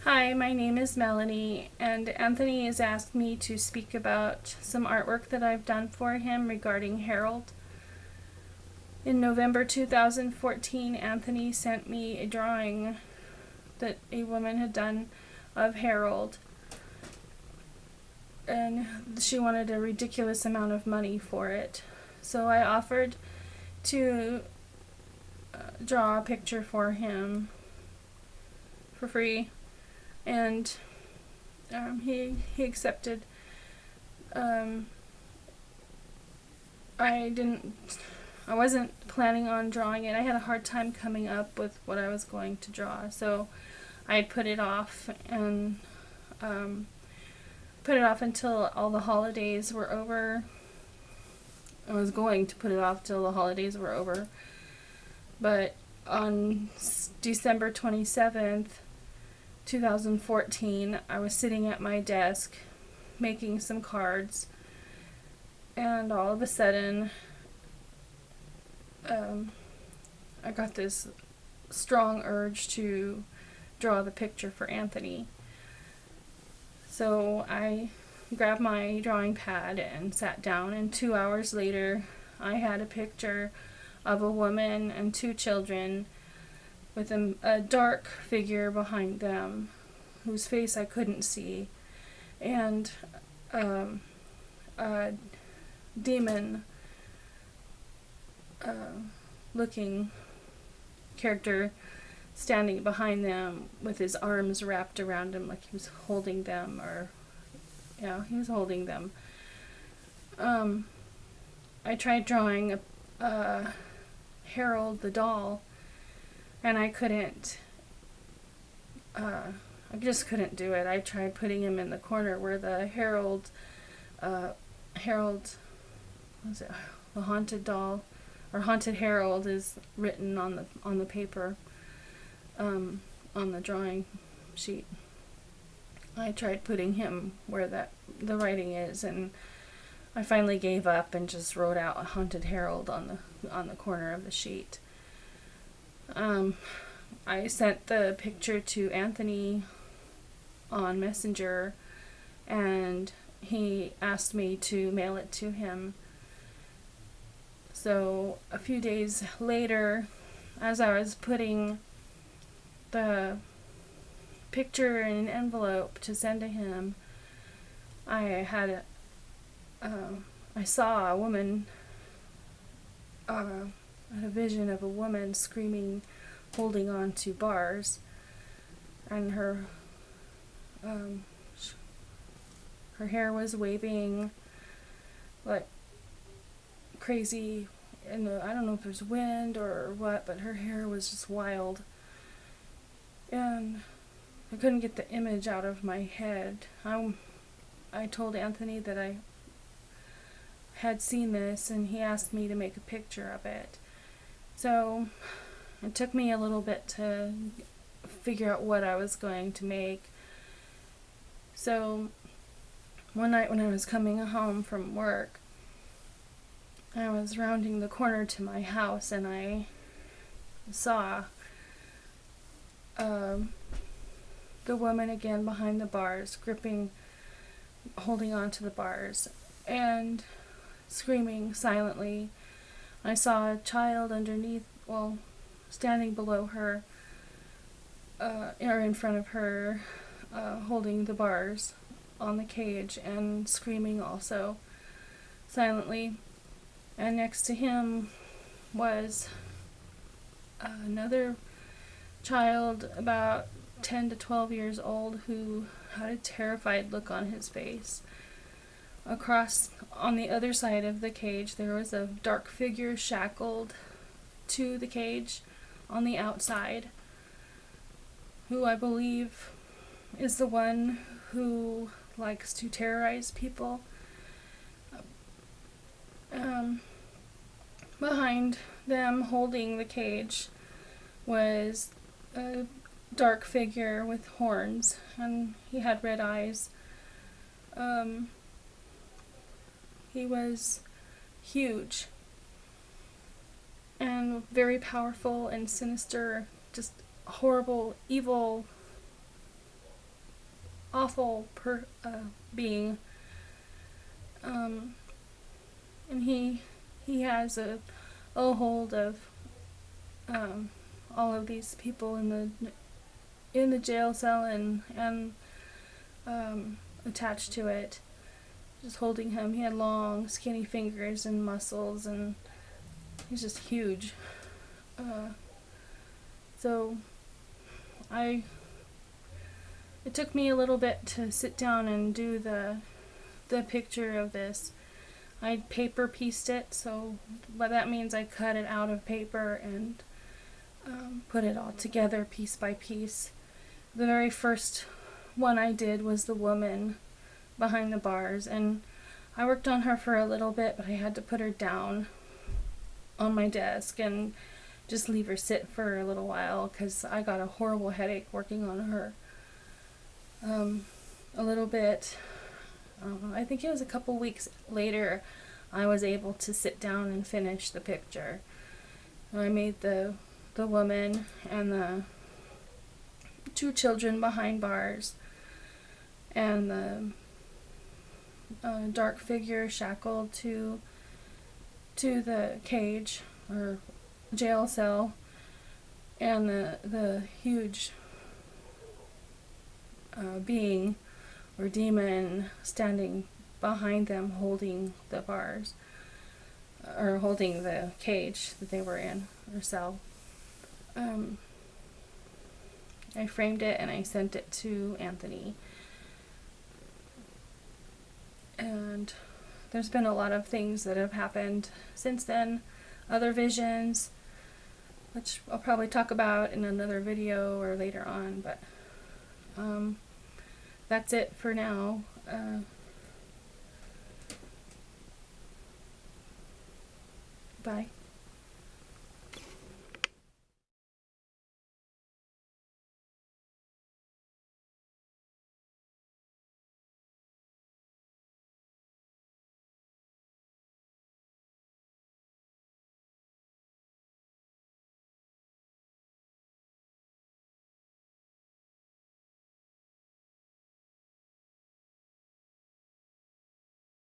Hi, my name is Melanie, and Anthony has asked me to speak about some artwork that I've done for him regarding Harold. In November 2014, Anthony sent me a drawing that a woman had done of Harold, and she wanted a ridiculous amount of money for it. So I offered to draw a picture for him for free, and he accepted. Um, I wasn't planning on drawing it. I had a hard time coming up with what I was going to draw, so I had put it off and put it off until all the holidays were over. I was going to put it off till the holidays were over, but on December 27th, 2014, I was sitting at my desk making some cards, and all of a sudden I got this strong urge to draw the picture for Anthony. So I grabbed my drawing pad and sat down, and 2 hours later I had a picture of a woman and two children with a dark figure behind them whose face I couldn't see, and a demon looking character standing behind them with his arms wrapped around him like he was holding them, or yeah, he was holding them. I tried drawing a Harold the doll, and I couldn't. I just couldn't do it. I tried putting him in the corner where the Harold, was it the haunted doll, or haunted Harold is written on the paper, on the drawing sheet. I tried putting him where the writing is, and I finally gave up and just wrote out a haunted Harold on the corner of the sheet. I sent the picture to Anthony on Messenger, and he asked me to mail it to him. So a few days later, as I was putting the picture in an envelope to send to him, I saw a woman, a vision of a woman screaming, holding on to bars, and her hair was waving like crazy, and I don't know if there's wind or what, but her hair was just wild, and I couldn't get the image out of my head. I told Anthony that I had seen this, and he asked me to make a picture of it. So it took me a little bit to figure out what I was going to make. So one night when I was coming home from work, I was rounding the corner to my house, and I saw the woman again behind the bars, holding on to the bars, and screaming silently. I saw a child standing below her, or in front of her, holding the bars on the cage and screaming also silently. And next to him was another child about 10 to 12 years old who had a terrified look on his face. Across on the other side of the cage, there was a dark figure shackled to the cage on the outside, who I believe is the one who likes to terrorize people. Behind them, holding the cage, was a dark figure with horns, and he had red eyes. He was huge and very powerful and sinister, just horrible, evil awful being. And he has a hold of all of these people in the jail cell and attached to it, just holding him. He had long, skinny fingers and muscles, and he's just huge. So it took me a little bit to sit down and do the picture of this. I paper pieced it, so what that means, I cut it out of paper and put it all together piece by piece. The very first one I did was the woman behind the bars, and I worked on her for a little bit, but I had to put her down on my desk and just leave her sit for a little while because I got a horrible headache working on her. A little bit, I think it was a couple weeks later, I was able to sit down and finish the picture. I made the woman and the 2 children behind bars, and the dark figure shackled to the cage or jail cell, and the huge being or demon standing behind them holding the bars, or holding the cage that they were in, or cell. I framed it and I sent it to Anthony. And there's been a lot of things that have happened since then, other visions, which I'll probably talk about in another video or later on, but that's it for now. Bye.